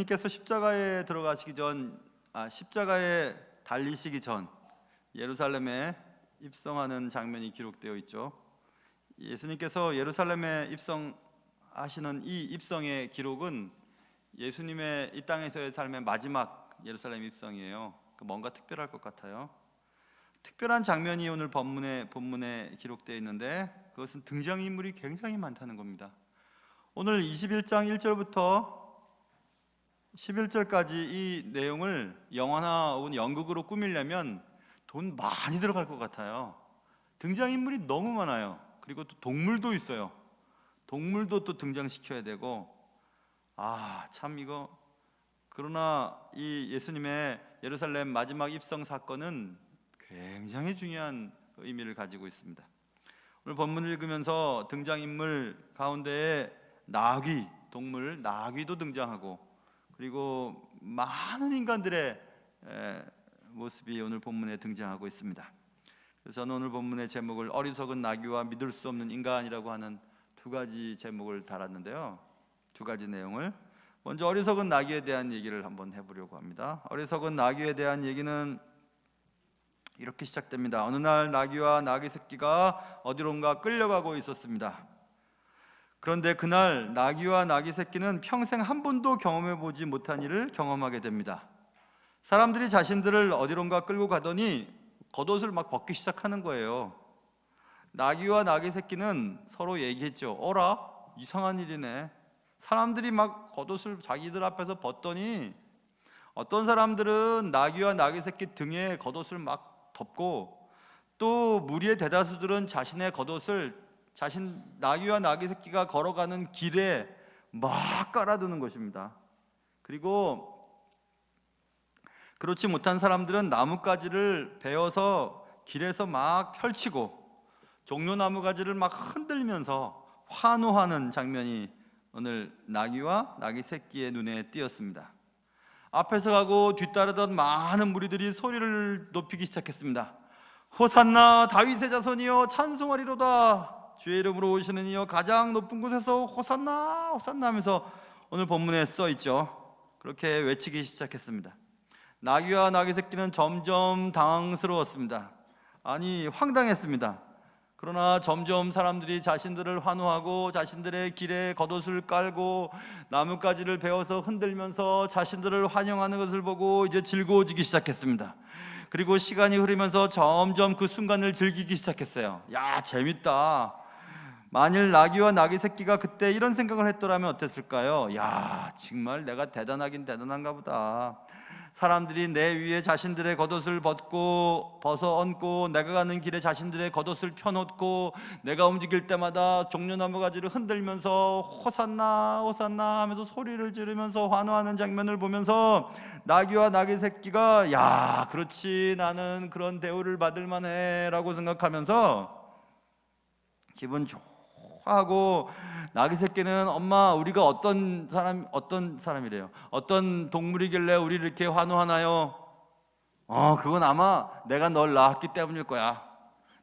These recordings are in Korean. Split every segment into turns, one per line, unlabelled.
예수님께서 십자가에 들어가시기 전, 십자가에 달리시기 전 예루살렘에 입성하는 장면이 기록되어 있죠. 예수님께서 예루살렘에 입성하시는 이 입성의 기록은 예수님의 이 땅에서의 삶의 마지막 예루살렘 입성이에요. 뭔가 특별할 것 같아요. 특별한 장면이 오늘 본문에 기록되어 있는데 그것은 등장인물이 굉장히 많다는 겁니다. 오늘 21장 1절부터 11절까지 이 내용을 영화나 혹은 연극으로 꾸미려면 돈 많이 들어갈 것 같아요. 등장인물이 너무 많아요. 그리고 또 동물도 있어요. 동물도 또 등장시켜야 되고, 참 이거. 그러나 이 예수님의 예루살렘 마지막 입성 사건은 굉장히 중요한 의미를 가지고 있습니다. 오늘 본문을 읽으면서 등장인물 가운데에 나귀, 동물 나귀도 등장하고, 그리고 많은 인간들의 모습이 오늘 본문에 등장하고 있습니다. 그래서 저는 오늘 본문의 제목을 어리석은 나귀와 믿을 수 없는 인간이라고 하는 두 가지 제목을 달았는데요. 두 가지 내용을, 먼저 어리석은 나귀에 대한 얘기를 한번 해보려고 합니다. 어리석은 나귀에 대한 얘기는 이렇게 시작됩니다. 어느 날 나귀와 나귀 새끼가 어디론가 끌려가고 있었습니다. 그런데 그날 나귀와 나귀 새끼는 평생 한 번도 경험해보지 못한 일을 경험하게 됩니다. 사람들이 자신들을 어디론가 끌고 가더니 겉옷을 막 벗기 시작하는 거예요. 나귀와 나귀 새끼는 서로 얘기했죠. 어라? 이상한 일이네. 사람들이 막 겉옷을 자기들 앞에서 벗더니 어떤 사람들은 나귀와 나귀 새끼 등에 겉옷을 막 덮고, 또 무리의 대다수들은 자신의 겉옷을 나귀와 나귀 새끼가 걸어가는 길에 막 깔아두는 것입니다. 그리고 그렇지 못한 사람들은 나뭇가지를 베어서 길에서 막 펼치고 종려나무 가지를 막 흔들면서 환호하는 장면이 오늘 나귀와 나귀 새끼의 눈에 띄었습니다. 앞에서 가고 뒤따르던 많은 무리들이 소리를 높이기 시작했습니다. 호산나 다윗의 자손이여 찬송하리로다. 주의 이름으로 오시는 이여 가장 높은 곳에서 호산나 호산나 하면서 오늘 본문에 써 있죠. 그렇게 외치기 시작했습니다. 나귀와 나귀 새끼는 점점 당황스러웠습니다. 황당했습니다. 그러나 점점 사람들이 자신들을 환호하고 자신들의 길에 겉옷을 깔고 나뭇가지를 베어서 흔들면서 자신들을 환영하는 것을 보고 이제 즐거워지기 시작했습니다. 그리고 시간이 흐르면서 점점 그 순간을 즐기기 시작했어요. 야, 재밌다. 만일 나귀와 나귀 새끼가 그때 이런 생각을 했더라면 어땠을까요? 야, 정말 내가 대단하긴 대단한가 보다. 사람들이 내 위에 자신들의 겉옷을 벗어 얹고, 내가 가는 길에 자신들의 겉옷을 펴놓고, 내가 움직일 때마다 종려나무 가지를 흔들면서 호산나 호산나 하면서 소리를 지르면서 환호하는 장면을 보면서 나귀와 나귀 새끼가 야, 그렇지, 나는 그런 대우를 받을 만해 라고 생각하면서 기분 좋아하고, 나귀 새끼는 엄마, 우리가 어떤 사람이래요. 어떤 동물이길래 우리를 이렇게 환호하나요? 그건 아마 내가 널 낳았기 때문일 거야.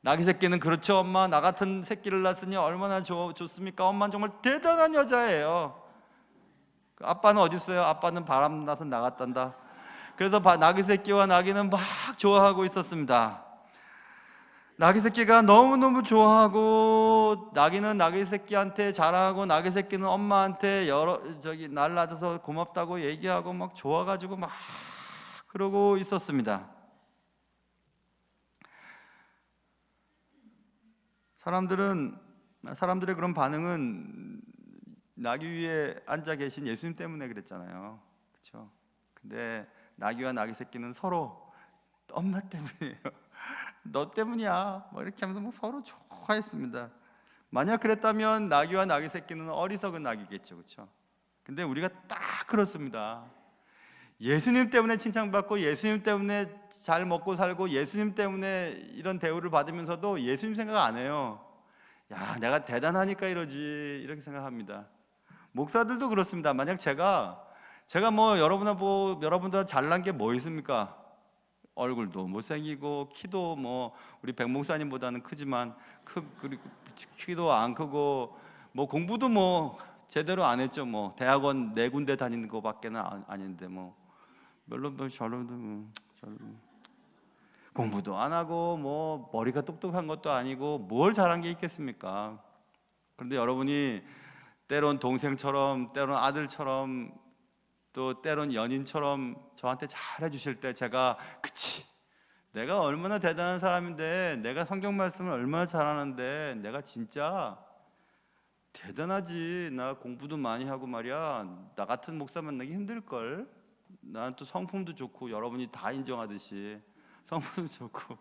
나귀 새끼는 그렇죠 엄마, 나 같은 새끼를 낳았으니 얼마나 좋습니까? 엄마는 정말 대단한 여자예요. 아빠는 어디 있어요? 아빠는 바람 나서 나갔단다. 그래서 나귀 새끼와 나귀는 막 좋아하고 있었습니다. 나귀 새끼가 너무너무 좋아하고, 나귀는 나귀 새끼한테 자랑하고, 나귀 새끼는 엄마한테 날 낳아서 고맙다고 얘기하고 막 좋아가지고 막 그러고 있었습니다. 사람들의 그런 반응은 나귀 위에 앉아 계신 예수님 때문에 그랬잖아요. 그렇죠? 근데 나귀와 나귀 새끼는 서로 엄마 때문이에요. 너 때문이야, 뭐 이렇게 하면서 뭐 서로 좋아했습니다. 만약 그랬다면 나귀와 나귀 새끼는 어리석은 나귀겠죠, 그렇죠? 근데 우리가 딱 그렇습니다. 예수님 때문에 칭찬받고, 예수님 때문에 잘 먹고 살고, 예수님 때문에 이런 대우를 받으면서도 예수님 생각 안 해요. 야, 내가 대단하니까 이러지, 이렇게 생각합니다. 목사들도 그렇습니다. 만약 제가 뭐 여러분보다 잘난 게 뭐 있습니까? 얼굴도 못생기고 키도 뭐 우리 백 목사님보다는 크지만 그리고 키도 안 크고 뭐 공부도 뭐 제대로 안 했죠. 뭐 대학원 4군데 다니는 거밖에는 아닌데 뭐 별로 공부도 안 하고 뭐 머리가 똑똑한 것도 아니고 뭘 잘한 게 있겠습니까? 그런데 여러분이 때론 동생처럼, 때론 아들처럼, 또 때론 연인처럼 저한테 잘해 주실 때 제가 그치, 내가 얼마나 대단한 사람인데, 내가 성경 말씀을 얼마나 잘하는데, 내가 진짜 대단하지, 나 공부도 많이 하고 말이야, 나 같은 목사 만나기 힘들걸. 난 또 성품도 좋고, 여러분이 다 인정하듯이 성품도 좋고,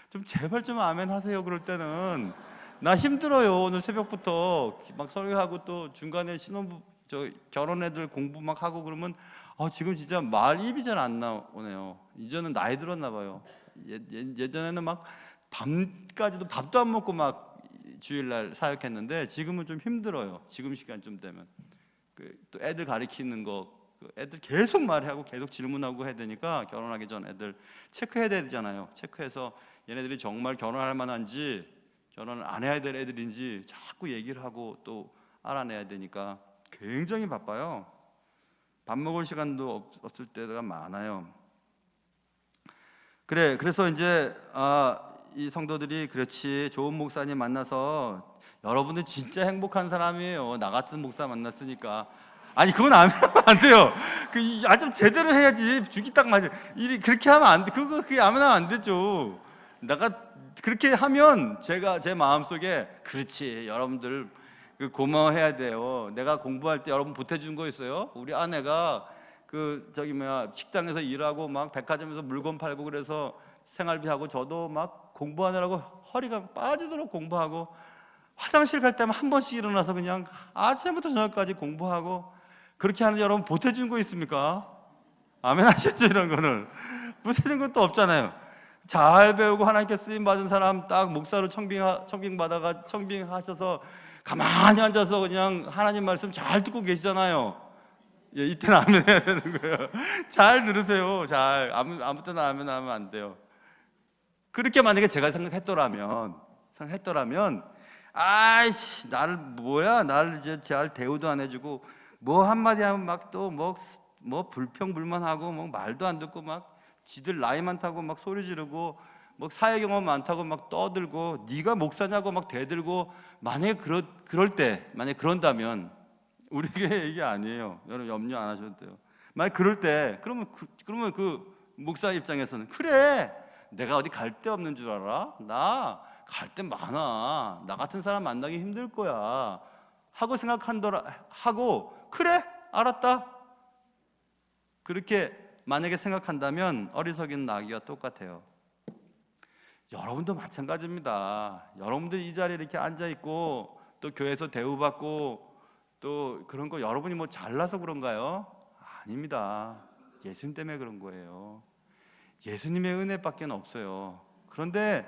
좀 제발 좀 아멘 하세요. 그럴 때는 나 힘들어요. 오늘 새벽부터 막 설교하고 또 중간에 신혼부 결혼 애들 공부 막 하고 그러면 지금 진짜 말 입이 잘 안 나오네요. 이제는 나이 들었나 봐요. 예전에는 막 밤까지도 밥도 안 먹고 막 주일날 사역했는데 지금은 좀 힘들어요. 지금 시간쯤 되면 또 애들 가리키는 거, 애들 계속 말하고 계속 질문하고 해야 되니까 결혼하기 전 애들 체크해야 되잖아요. 체크해서 얘네들이 정말 결혼할 만한지, 결혼을 안 해야 될 애들인지 자꾸 얘기를 하고 또 알아내야 되니까 굉장히 바빠요. 밥 먹을 시간도 없을 때가 많아요. 그래서 이제 이 성도들이 그렇지, 좋은 목사님 만나서 여러분들 진짜 행복한 사람이에요. 나 같은 목사 만났으니까. 아니 그건 하면 안 돼요. 좀 제대로 해야지. 죽이 딱 맞아. 그렇게 하면 안 돼. 그게 아무나 하면 안 되죠. 내가 그렇게 하면 제 마음속에 그렇지, 여러분들 고마워해야 돼요. 내가 공부할 때 여러분 보태준 거 있어요? 우리 아내가 식당에서 일하고 막 백화점에서 물건 팔고 그래서 생활비하고 저도 막 공부하느라고 허리가 빠지도록 공부하고 화장실 갈 때만 한 번씩 일어나서 그냥 아침부터 저녁까지 공부하고 그렇게 하는데 여러분 보태준 거 있습니까? 아멘 하시죠. 이런 거는 보태준 것도 없잖아요. 잘 배우고 하나님께 쓰임 받은 사람 딱 목사로 청빙하셔서 가만히 앉아서 그냥 하나님 말씀 잘 듣고 계시잖아요. 예, 이때는 아멘 해야 되는 거예요. 잘 들으세요. 아무 때나 아멘 하면 안 돼요. 그렇게 만약에 제가 생각했더라면 아이씨, 나를 이제 잘 대우도 안 해주고 뭐 한마디 하면 막 또 뭐 불평불만하고 뭐 말도 안 듣고 막 지들 나이 많다고 막 소리 지르고 뭐 사회 경험 많다고 막 떠들고 네가 목사냐고 막 대들고, 만약에 만약에 그런다면 우리에게 얘기 아니에요. 여러분 염려 안 하셔도 돼요. 만약 그럴 때 그러면 그 목사 입장에서는 그래, 내가 어디 갈 데 없는 줄 알아? 나 갈 데 많아. 나 같은 사람 만나기 힘들 거야 하고 하고 그래, 알았다. 그렇게 만약에 생각한다면 어리석인 나귀와 똑같아요. 여러분도 마찬가지입니다. 여러분들이 이 자리에 이렇게 앉아있고 또 교회에서 대우받고 또 그런 거 여러분이 뭐 잘나서 그런가요? 아닙니다. 예수님 때문에 그런 거예요. 예수님의 은혜밖에 없어요. 그런데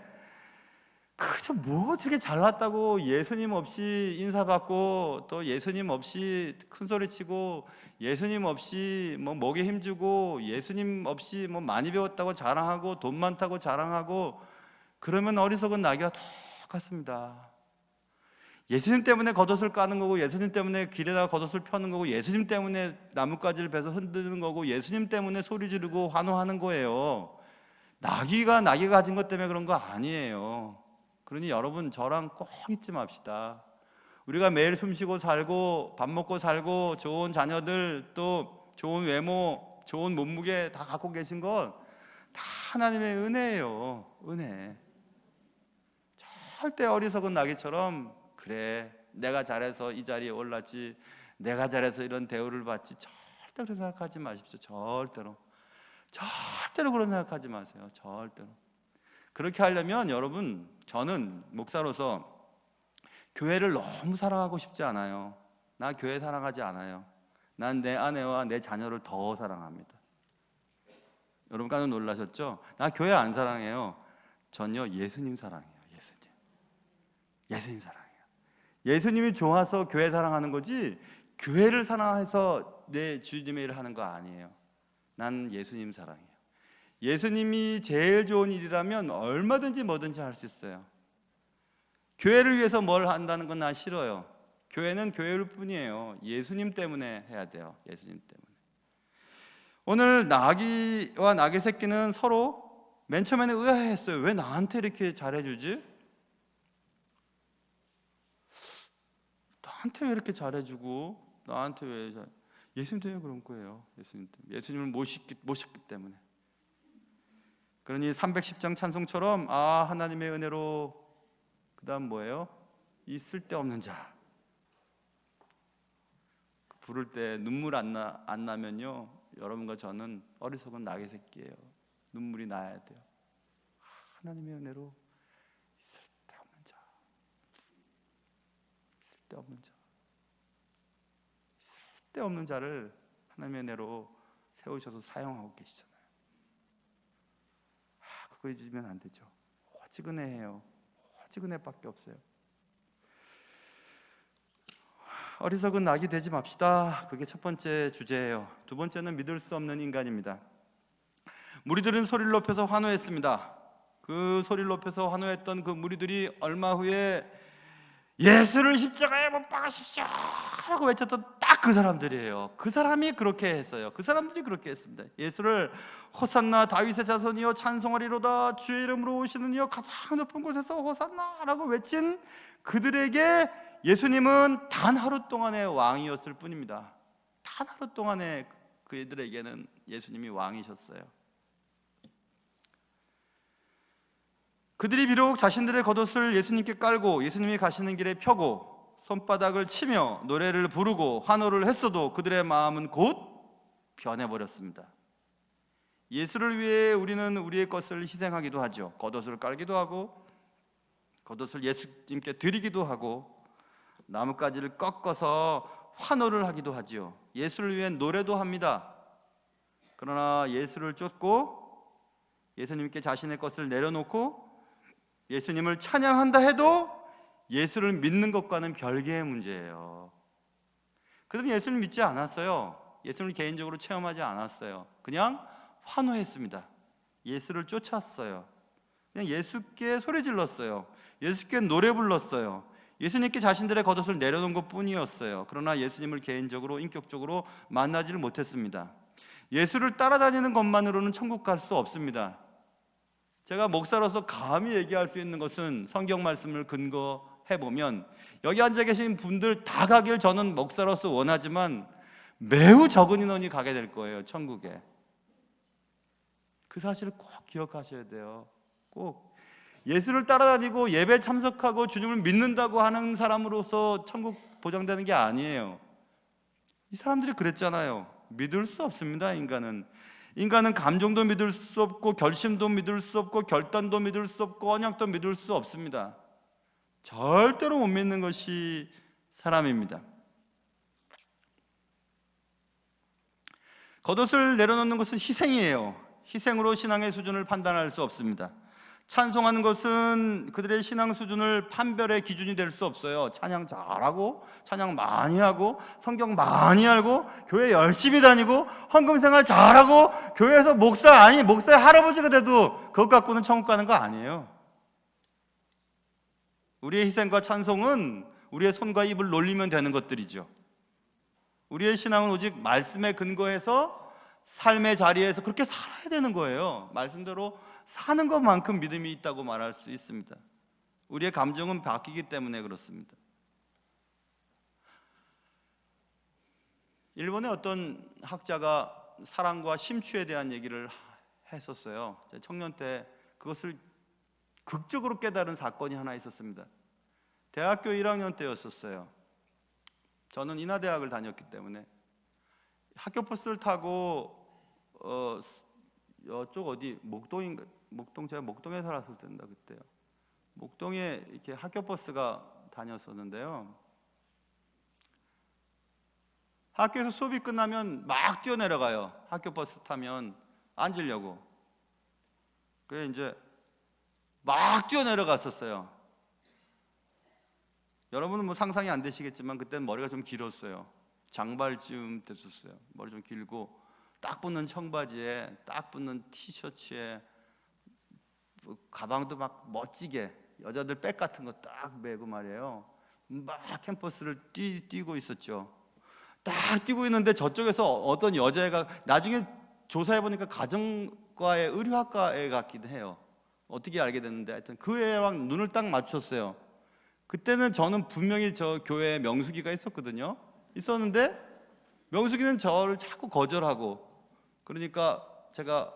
그저 뭐 저렇게 잘났다고 예수님 없이 인사받고 또 예수님 없이 큰소리치고 예수님 없이 뭐 목에 힘주고 예수님 없이 뭐 많이 배웠다고 자랑하고 돈 많다고 자랑하고 그러면 어리석은 나귀와 똑같습니다. 예수님 때문에 겉옷을 까는 거고 예수님 때문에 길에다가 겉옷을 펴는 거고 예수님 때문에 나뭇가지를 베서 흔드는 거고 예수님 때문에 소리 지르고 환호하는 거예요. 나귀가 가진 것 때문에 그런 거 아니에요. 그러니 여러분 저랑 꼭 잊지 맙시다. 우리가 매일 숨쉬고 살고 밥 먹고 살고 좋은 자녀들 또 좋은 외모 좋은 몸무게 다 갖고 계신 건 다 하나님의 은혜예요. 은혜. 절대 어리석은 나귀처럼 그래 내가 잘해서 이 자리에 올랐지, 내가 잘해서 이런 대우를 받지, 절대 그렇게 생각하지 마십시오. 절대로 그런 생각하지 마세요. 절대로. 그렇게 하려면 여러분, 저는 목사로서 교회를 너무 사랑하고 싶지 않아요. 나 교회 사랑하지 않아요. 난 내 아내와 내 자녀를 더 사랑합니다. 여러분 깜짝 놀라셨죠? 나 교회 안 사랑해요. 전요 예수님 사랑해요. 예수님 사랑해요. 예수님이 좋아서 교회 사랑하는 거지 교회를 사랑해서 내 주님의 일을 하는 거 아니에요. 난 예수님 사랑해요. 예수님이 제일 좋은 일이라면 얼마든지 뭐든지 할 수 있어요. 교회를 위해서 뭘 한다는 건 난 싫어요. 교회는 교회일 뿐이에요. 예수님 때문에 해야 돼요. 예수님 때문에. 오늘 나귀와 나귀 새끼는 서로 맨 처음에는 의아해했어요. 왜 나한테 이렇게 잘해주지? 나한테 왜 이렇게 잘해주고 나한테 왜 예수님 때문에 그런 거예요. 예수님 때문에. 예수님을 모셨기 때문에. 그러니 310장 찬송처럼 하나님의 은혜로, 그 다음 뭐예요? 이 쓸데없는 자. 부를 때 눈물 안 나면요, 여러분과 저는 어리석은 나귀 새끼예요. 눈물이 나야 돼요. 하나님의 은혜로 쓸데없는 자, 쓸데없는 자, 쓸데없는 자를 하나님의 은혜로 세우셔서 사용하고 계시잖아요. 그거 잊으면 안 되죠. 오직 은혜예요. 오직 은혜밖에 없어요. 어리석은 낙이 되지 맙시다. 그게 첫 번째 주제예요. 두 번째는 믿을 수 없는 인간입니다. 무리들은 소리를 높여서 환호했습니다. 그 소리를 높여서 환호했던 그 무리들이 얼마 후에 예수를 십자가에 못 박으십시오 라고 외쳤던 딱 그 사람들이에요. 그 사람이 그렇게 했어요. 그 사람들이 그렇게 했습니다. 예수를 호산나 다윗의 자손이여 찬송하리로다, 주의 이름으로 오시는 이여 가장 높은 곳에서 호산나 라고 외친 그들에게 예수님은 단 하루 동안의 왕이었을 뿐입니다. 단 하루 동안의 그들에게는 예수님이 왕이셨어요. 그들이 비록 자신들의 겉옷을 예수님께 깔고 예수님이 가시는 길에 펴고 손바닥을 치며 노래를 부르고 환호를 했어도 그들의 마음은 곧 변해버렸습니다. 예수를 위해 우리는 우리의 것을 희생하기도 하죠. 겉옷을 깔기도 하고 겉옷을 예수님께 드리기도 하고 나뭇가지를 꺾어서 환호를 하기도 하지요. 예수를 위해 노래도 합니다. 그러나 예수를 쫓고 예수님께 자신의 것을 내려놓고 예수님을 찬양한다 해도 예수를 믿는 것과는 별개의 문제예요. 그들은 예수를 믿지 않았어요. 예수를 개인적으로 체험하지 않았어요. 그냥 환호했습니다. 예수를 쫓았어요. 그냥 예수께 소리 질렀어요. 예수께 노래 불렀어요. 예수님께 자신들의 겉옷을 내려놓은 것뿐이었어요. 그러나 예수님을 개인적으로 인격적으로 만나지를 못했습니다. 예수를 따라다니는 것만으로는 천국 갈 수 없습니다. 제가 목사로서 감히 얘기할 수 있는 것은 성경 말씀을 근거해보면 여기 앉아 계신 분들 다 가길 저는 목사로서 원하지만 매우 적은 인원이 가게 될 거예요. 천국에. 그 사실을 꼭 기억하셔야 돼요. 꼭 예수를 따라다니고 예배 참석하고 주님을 믿는다고 하는 사람으로서 천국 보장되는 게 아니에요. 이 사람들이 그랬잖아요. 믿을 수 없습니다. 인간은 감정도 믿을 수 없고 결심도 믿을 수 없고 결단도 믿을 수 없고 언약도 믿을 수 없습니다. 절대로 못 믿는 것이 사람입니다. 겉옷을 내려놓는 것은 희생이에요. 희생으로 신앙의 수준을 판단할 수 없습니다. 찬송하는 것은 그들의 신앙 수준을 판별의 기준이 될 수 없어요. 찬양 잘하고 찬양 많이 하고 성경 많이 알고 교회 열심히 다니고 헌금 생활 잘하고 교회에서 목사의 할아버지가 돼도 그것 갖고는 천국 가는 거 아니에요. 우리의 희생과 찬송은 우리의 손과 입을 놀리면 되는 것들이죠. 우리의 신앙은 오직 말씀에 근거해서 삶의 자리에서 그렇게 살아야 되는 거예요. 말씀대로 사는 것만큼 믿음이 있다고 말할 수 있습니다. 우리의 감정은 바뀌기 때문에 그렇습니다. 일본의 어떤 학자가 사랑과 심취에 대한 얘기를 했었어요. 청년 때 그것을 극적으로 깨달은 사건이 하나 있었습니다. 대학교 1학년 때였었어요. 저는 인하대학을 다녔기 때문에 학교 버스를 타고 이쪽 어디 제가 목동에 살았을 때인가 그때요. 목동에 이렇게 학교 버스가 다녔었는데요. 학교에서 수업이 끝나면 막 뛰어내려가요. 학교 버스 타면 앉으려고. 그래 이제 막 뛰어내려갔었어요. 여러분은 뭐 상상이 안 되시겠지만 그때는 머리가 좀 길었어요. 장발쯤 됐었어요. 머리 좀 길고 딱 붙는 청바지에 딱 붙는 티셔츠에 가방도 막 멋지게 여자들 백 같은 거 딱 메고 말이에요. 막 캠퍼스를 뛰고 있었죠. 딱 뛰고 있는데 저쪽에서 어떤 여자애가, 나중에 조사해보니까 가정과의 의료학과 애 같기도 해요. 어떻게 알게 됐는데 하여튼 그 애랑 눈을 딱 맞췄어요. 그때는 저는 분명히 저 교회에 명숙이가 있었는데 명숙이는 저를 자꾸 거절하고, 그러니까 제가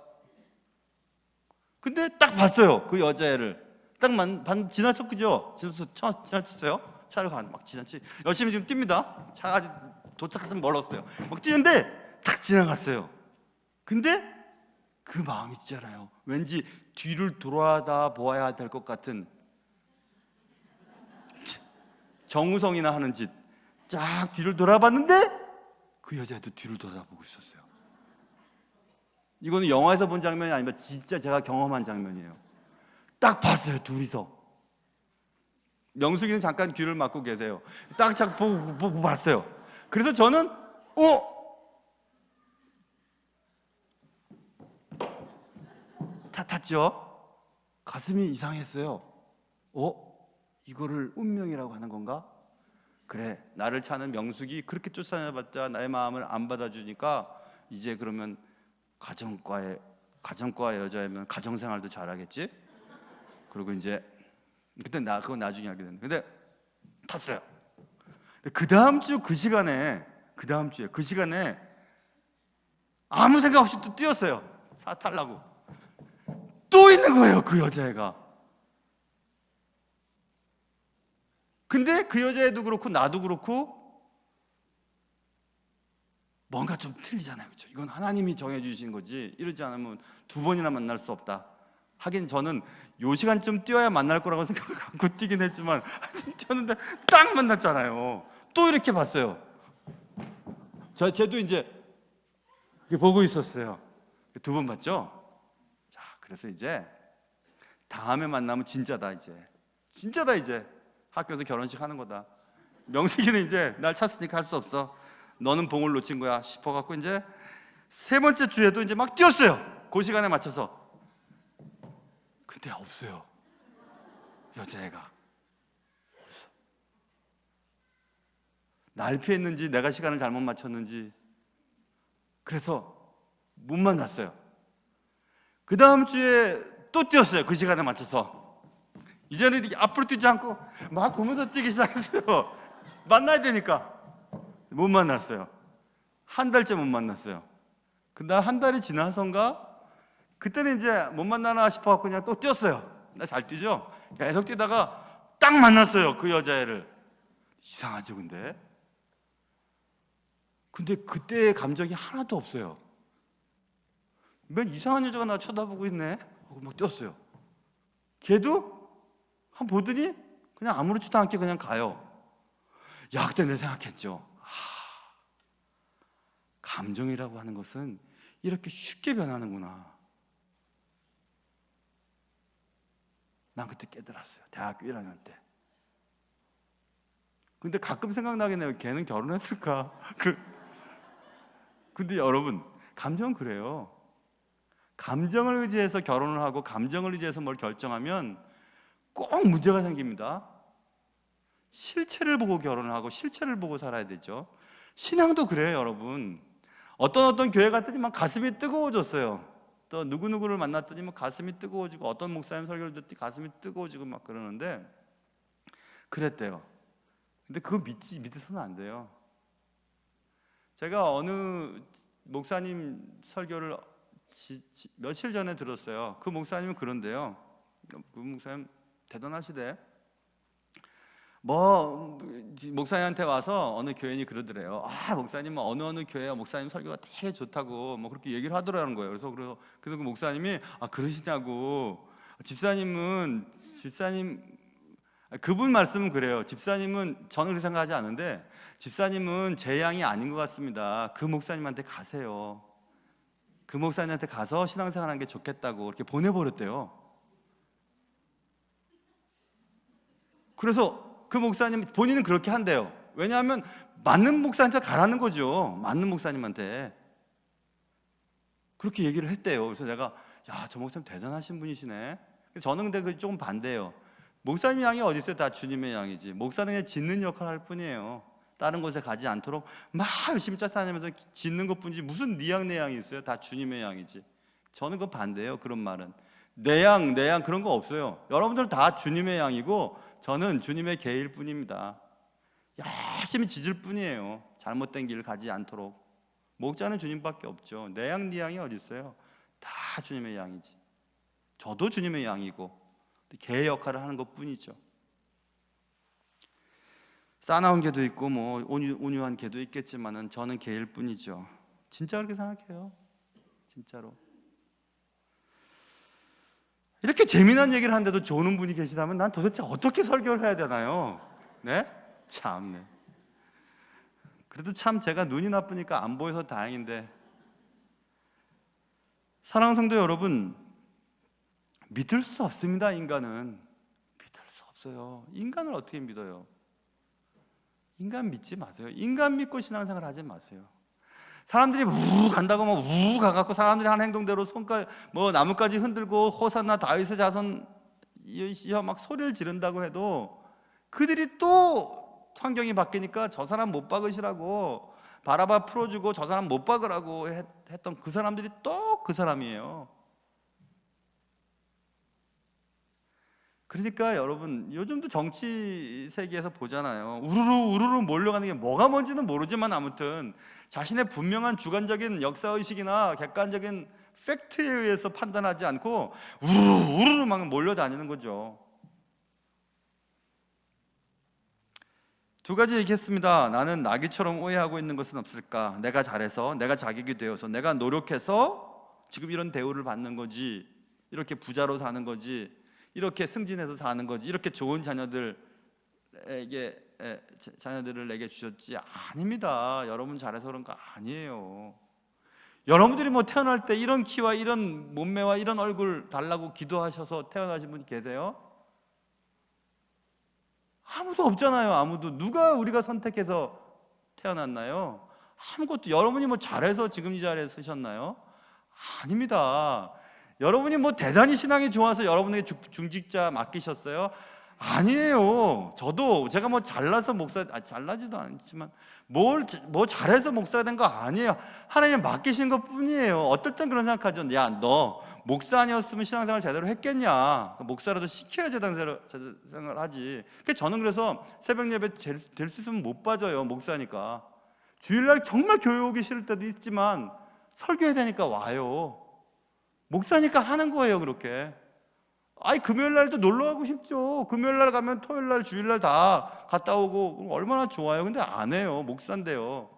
근데 딱 봤어요. 그 여자애를 딱 지나쳤죠. 지나쳤어요. 차를 막 지나치 열심히 지금 뜁니다. 차가 아직 도착해서 멀었어요. 막 뛰는데 딱 지나갔어요. 근데 그 마음이 있잖아요. 왠지 뒤를 돌아다 보아야 될 것 같은, 정우성이나 하는 짓. 쫙 뒤를 돌아봤는데 그 여자애도 뒤를 돌아보고 있었어요. 이거는 영화에서 본 장면이 아니라 진짜 제가 경험한 장면이에요. 딱 봤어요, 둘이서. 명숙이는 잠깐 귀를 막고 계세요. 딱 보고 봤어요. 그래서 저는 탔죠. 가슴이 이상했어요. 이거를 운명이라고 하는 건가? 그래, 나를 찾는 명숙이 그렇게 쫓아내봤자 나의 마음을 안 받아주니까 이제 그러면 가정과 여자이면 가정생활도 잘하겠지? 그리고 이제 그건 나중에 알게 됐는데, 근데 탔어요. 그 다음 주에 그 시간에 아무 생각 없이 또 뛰었어요. 차 타려고. 또 있는 거예요, 그 여자애가. 근데 그 여자애도 그렇고 나도 그렇고 뭔가 좀 틀리잖아요, 그렇죠? 이건 하나님이 정해주신 거지, 이러지 않으면 두 번이나 만날 수 없다. 하긴 저는 요 시간쯤 뛰어야 만날 거라고 생각을 갖고 뛰긴 했지만 뛰었는데 딱 만났잖아요. 또 이렇게 봤어요. 쟤도 이제 보고 있었어요. 두 번 봤죠? 자, 그래서 이제 다음에 만나면 진짜다 이제 학교에서 결혼식 하는 거다. 명식이는 이제 날 찾으니까 할 수 없어. 너는 봉을 놓친 거야 싶어갖고 이제 세 번째 주에도 이제 막 뛰었어요. 그 시간에 맞춰서. 근데 없어요. 여자애가 없어. 날 피했는지 내가 시간을 잘못 맞췄는지 그래서 못 만났어요. 그 다음 주에 또 뛰었어요. 그 시간에 맞춰서. 이제는 이렇게 앞으로 뛰지 않고 막 보면서 뛰기 시작했어요. 만나야 되니까. 못 만났어요. 한 달째 못 만났어요. 근데 한 달이 지나서인가 그때는 이제 못 만나나 싶어갖고 그냥 또 뛰었어요. 나 잘 뛰죠? 계속 뛰다가 딱 만났어요, 그 여자애를. 이상하죠, 근데 그때의 감정이 하나도 없어요. 맨 이상한 여자가 나 쳐다보고 있네 하고 막 뛰었어요. 걔도 한 보더니 그냥 아무렇지도 않게 그냥 가요. 야, 그때 내가 생각했죠. 감정이라고 하는 것은 이렇게 쉽게 변하는구나. 난 그때 깨달았어요. 대학교 1학년 때. 근데 가끔 생각나긴 해요. 걔는 결혼했을까? 근데 여러분, 감정은 그래요. 감정을 의지해서 결혼을 하고 감정을 의지해서 뭘 결정하면 꼭 문제가 생깁니다. 실체를 보고 결혼을 하고 실체를 보고 살아야 되죠. 신앙도 그래요, 여러분. 어떤 교회 갔더니 막 가슴이 뜨거워졌어요. 또 누구누구를 만났더니 막 가슴이 뜨거워지고, 어떤 목사님 설교를 듣더니 가슴이 뜨거워지고 막 그러는데 그랬대요. 근데 그거 믿어서는 안 돼요. 제가 어느 목사님 설교를 며칠 전에 들었어요. 그 목사님은 그런데요. 그 목사님 대단하시대. 목사님한테 와서 어느 교인이 그러더래요. 목사님은 어느 교회 목사님 설교가 되게 좋다고 뭐 그렇게 얘기를 하더라는 거예요. 그래서 그 목사님이 그러시냐고. 그분 말씀은 그래요. 집사님은, 저는 그렇게 생각하지 않은데, 집사님은 제 양이 아닌 것 같습니다. 그 목사님한테 가세요. 그 목사님한테 가서 신앙생활 하는 게 좋겠다고 이렇게 보내버렸대요. 그래서 그 목사님 본인은 그렇게 한대요. 왜냐하면 맞는 목사님한테 가라는 거죠. 맞는 목사님한테 그렇게 얘기를 했대요. 그래서 내가 저 목사님 대단하신 분이시네. 저는 근데 그 조금 반대예요. 목사님 양이 어디 있어요? 다 주님의 양이지. 목사는 그냥 짓는 역할을 할 뿐이에요. 다른 곳에 가지 않도록 막 열심히 쫓아다니면서 짓는 것뿐이지 무슨 네 양 내 양이 있어요? 다 주님의 양이지. 저는 그 반대예요. 그런 말은 내 양 그런 거 없어요. 여러분들 다 주님의 양이고 저는 주님의 개일 뿐입니다. 열심히 짖을 뿐이에요. 잘못된 길을 가지 않도록. 목자는 주님밖에 없죠. 내 양 네 양이 어디 있어요? 다 주님의 양이지. 저도 주님의 양이고 개의 역할을 하는 것뿐이죠. 싸나운 개도 있고 뭐 온유한 개도 있겠지만은 저는 개일 뿐이죠. 진짜 그렇게 생각해요. 진짜로. 이렇게 재미난 얘기를 하는데도 좋은 분이 계시다면 난 도대체 어떻게 설교를 해야 되나요? 네? 참네. 그래도 참 제가 눈이 나쁘니까 안 보여서 다행인데, 사랑하는 성도 여러분, 믿을 수 없습니다. 인간은 믿을 수 없어요. 인간을 어떻게 믿어요? 인간 믿지 마세요. 인간 믿고 신앙생활 하지 마세요. 사람들이 우우 간다고 막 우우 가갖고 사람들이 하는 행동대로 손까지 뭐 나뭇가지 흔들고 호산나 다윗의 자손 이어 막 소리를 지른다고 해도 그들이 또 환경이 바뀌니까 저 사람 못 박으시라고 바라바 풀어주고 저 사람 못 박으라고 했던 그 사람들이 또 그 사람이에요. 그러니까 여러분, 요즘도 정치 세계에서 보잖아요. 우르르 몰려가는 게 뭐가 뭔지는 모르지만 아무튼 자신의 분명한 주관적인 역사의식이나 객관적인 팩트에 의해서 판단하지 않고 우르르 막 몰려다니는 거죠. 두 가지 얘기했습니다. 나는 나귀처럼 오해하고 있는 것은 없을까? 내가 잘해서, 내가 자격이 되어서, 내가 노력해서 지금 이런 대우를 받는 거지, 이렇게 부자로 사는 거지, 이렇게 승진해서 사는 거지, 이렇게 좋은 자녀들을 내게 주셨지. 아닙니다. 여러분 잘해서 그런 거 아니에요. 여러분들이 뭐 태어날 때 이런 키와 이런 몸매와 이런 얼굴 달라고 기도하셔서 태어나신 분 계세요? 아무도 없잖아요. 아무도. 누가 우리가 선택해서 태어났나요? 아무것도. 여러분이 뭐 잘해서 지금 이 자리에 서셨나요? 아닙니다. 여러분이 뭐 대단히 신앙이 좋아서 여러분에게 중직자 맡기셨어요? 아니에요. 저도 제가 뭐 잘나서 잘나지도 않지만 뭐 잘해서 목사가 된 거 아니에요. 하나님 맡기신 것 뿐이에요. 어떨 땐 그런 생각하죠. 야, 너 목사 아니었으면 신앙생활 제대로 했겠냐? 목사라도 시켜야 신앙생활 하지. 저는 그래서 새벽 예배 될 수 있으면 못 빠져요. 목사니까. 주일날 정말 교회 오기 싫을 때도 있지만 설교해야 되니까 와요. 목사니까 하는 거예요. 그렇게. 아니 금요일날도 놀러 가고 싶죠. 금요일날 가면 토요일날 주일날 다 갔다 오고 얼마나 좋아요. 근데 안 해요. 목사인데요.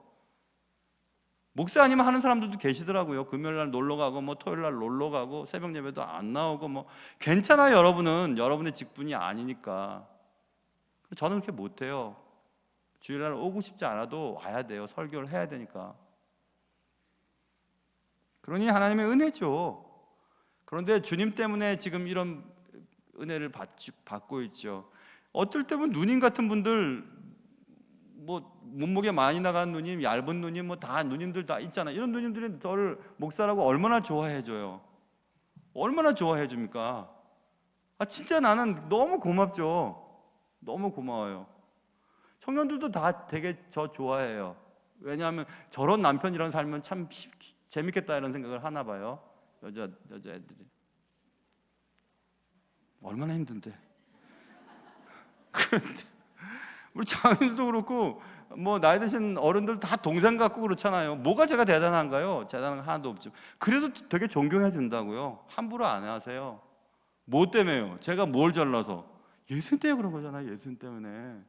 목사 아니면 하는 사람들도 계시더라고요. 금요일날 놀러 가고 뭐 토요일날 놀러 가고 새벽 예배도 안 나오고 뭐 괜찮아요. 여러분은 여러분의 직분이 아니니까. 저는 그렇게 못해요. 주일날 오고 싶지 않아도 와야 돼요. 설교를 해야 되니까. 그러니 하나님의 은혜죠. 그런데 주님 때문에 지금 이런 은혜를 받고 있죠. 어떨 때면 누님 같은 분들, 뭐 몸무게 많이 나간 누님, 얇은 누님, 뭐 다 누님들 다 있잖아요. 이런 누님들이 저를 목사라고 얼마나 좋아해줘요. 얼마나 좋아해줍니까? 진짜 나는 너무 고맙죠. 너무 고마워요. 청년들도 다 되게 저 좋아해요. 왜냐하면 저런 남편이랑 살면 참 재밌겠다 이런 생각을 하나 봐요. 여자애들이 얼마나 힘든데. 그런데 우리 장인들도 그렇고 뭐 나이 드신 어른들 다 동생 같고 그렇잖아요. 뭐가 제가 대단한가요? 대단한 거 하나도 없죠. 그래도 되게 존경해 준다고요. 함부로 안 하세요. 뭐 때문에요? 제가 뭘 잘나서? 예수님 때문에 그런 거잖아요. 예수님 때문에.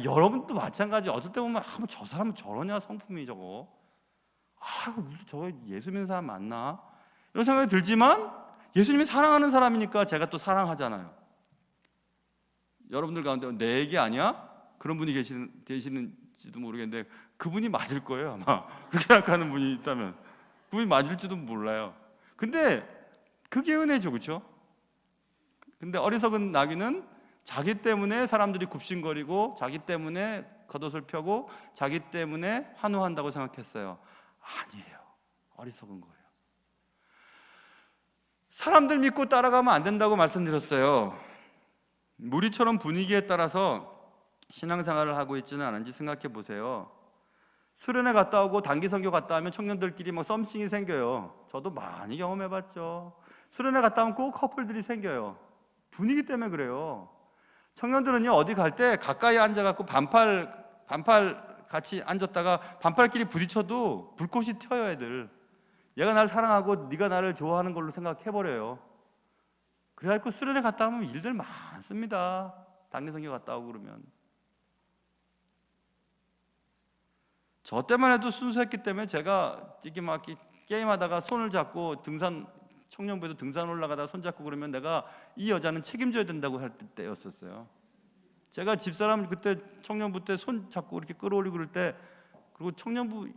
여러분도 마찬가지. 어떨 때 보면 저 사람은 저러냐 성품이 저거. 무슨 저거 예수 믿는 사람 맞나? 이런 생각이 들지만 예수님이 사랑하는 사람이니까 제가 또 사랑하잖아요. 여러분들 가운데 내 얘기 아니야? 그런 분이 계시는지도 모르겠는데 그분이 맞을 거예요. 아마 그렇게 생각하는 분이 있다면 그분이 맞을지도 몰라요. 근데 그게 은혜죠. 그렇죠? 근데 어리석은 나귀는 자기 때문에 사람들이 굽신거리고 자기 때문에 겉옷을 펴고 자기 때문에 환호한다고 생각했어요. 아니에요. 어리석은 거예요. 사람들 믿고 따라가면 안 된다고 말씀드렸어요. 무리처럼 분위기에 따라서 신앙생활을 하고 있지는 않은지 생각해 보세요. 수련회 갔다 오고 단기 선교 갔다 오면 청년들끼리 뭐 썸씽이 생겨요. 저도 많이 경험해 봤죠. 수련회 갔다 오면 꼭 커플들이 생겨요. 분위기 때문에 그래요. 청년들은요, 어디 갈 때 가까이 앉아갖고 반팔 같이 앉았다가 반팔끼리 부딪혀도 불꽃이 튀어요. 애들 얘가 나를 사랑하고 네가 나를 좋아하는 걸로 생각해버려요. 그래갖고 수련회 갔다 오면 일들 많습니다. 단기 선교 갔다 오고 그러면. 저 때만 해도 순수했기 때문에 제가 이렇게 막 게임하다가 손을 잡고 청년부에도 등산 올라가다가 손 잡고 그러면 내가 이 여자는 책임져야 된다고 할 때였었어요. 제가 집사람 그때 청년부 때 손 잡고 이렇게 끌어올리고 그럴 때, 그리고 청년부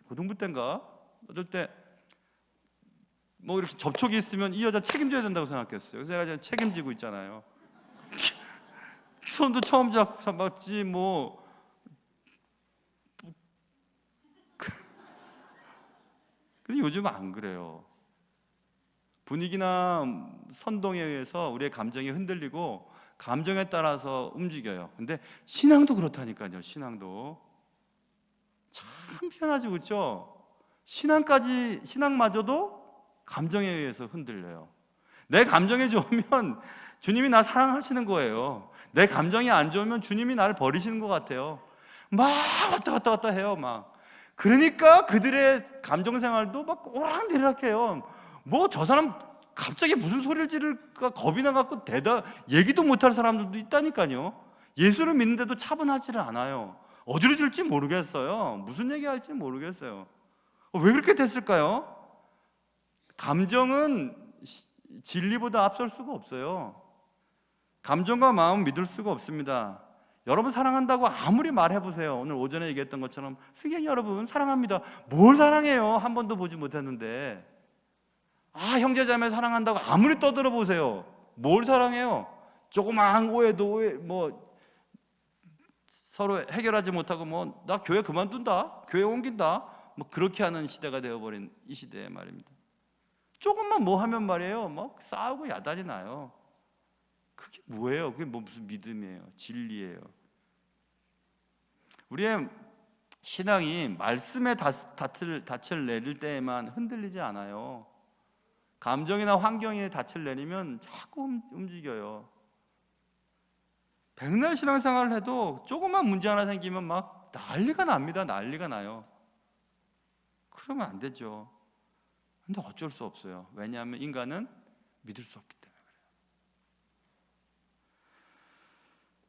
고등부 때인가 어쩔 때 뭐 이렇게 접촉이 있으면 이 여자 책임져야 된다고 생각했어요. 그래서 제가 책임지고 있잖아요. 손도 처음 잡았지 뭐. 근데 요즘은 안 그래요. 분위기나 선동에 의해서 우리의 감정이 흔들리고 감정에 따라서 움직여요. 근데 신앙도 그렇다니까요. 신앙도 참 희한하지, 그렇죠? 신앙마저도 감정에 의해서 흔들려요. 내 감정이 좋으면 주님이 나 사랑하시는 거예요. 내 감정이 안 좋으면 주님이 나를 버리시는 것 같아요. 막 왔다 갔다 해요. 막. 그러니까 그들의 감정 생활도 막 오락내리락해요. 뭐 저 사람 갑자기 무슨 소리를 지를까 겁이 나갖고 얘기도 못할 사람들도 있다니까요. 예수를 믿는데도 차분하지를 않아요. 어디로 질지 모르겠어요. 무슨 얘기할지 모르겠어요. 왜 그렇게 됐을까요? 감정은 진리보다 앞설 수가 없어요. 감정과 마음 믿을 수가 없습니다. 여러분 사랑한다고 아무리 말해보세요. 오늘 오전에 얘기했던 것처럼 승객 여러분 사랑합니다. 뭘 사랑해요? 한 번도 보지 못했는데. 형제자매 사랑한다고 아무리 떠들어보세요. 뭘 사랑해요? 조그마한 오해도 뭐 서로 해결하지 못하고 뭐 나 교회 그만둔다, 교회 옮긴다, 뭐 그렇게 하는 시대가 되어버린 이 시대에 말입니다. 조금만 뭐 하면 말이에요, 막 싸우고 야단이 나요. 그게 뭐예요? 그게 무슨 믿음이에요? 진리예요. 우리의 신앙이 말씀의 닻을 내릴 때에만 흔들리지 않아요. 감정이나 환경에 닻을 내리면 자꾸 움직여요. 백날 신앙생활을 해도 조금만 문제 하나 생기면 막 난리가 납니다. 난리가 나요. 그러면 안 되죠. 근데 어쩔 수 없어요. 왜냐하면 인간은 믿을 수 없기 때문에 그래요.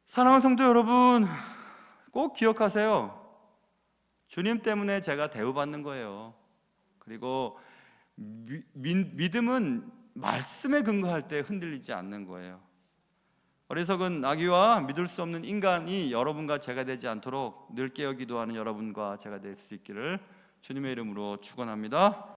사랑하는 성도 여러분, 꼭 기억하세요. 주님 때문에 제가 대우받는 거예요. 그리고 믿음은 말씀에 근거할 때 흔들리지 않는 거예요. 어리석은 나귀와 믿을 수 없는 인간이 여러분과 제가 되지 않도록 늘 깨어 기도하는 여러분과 제가 될 수 있기를 주님의 이름으로 축원합니다.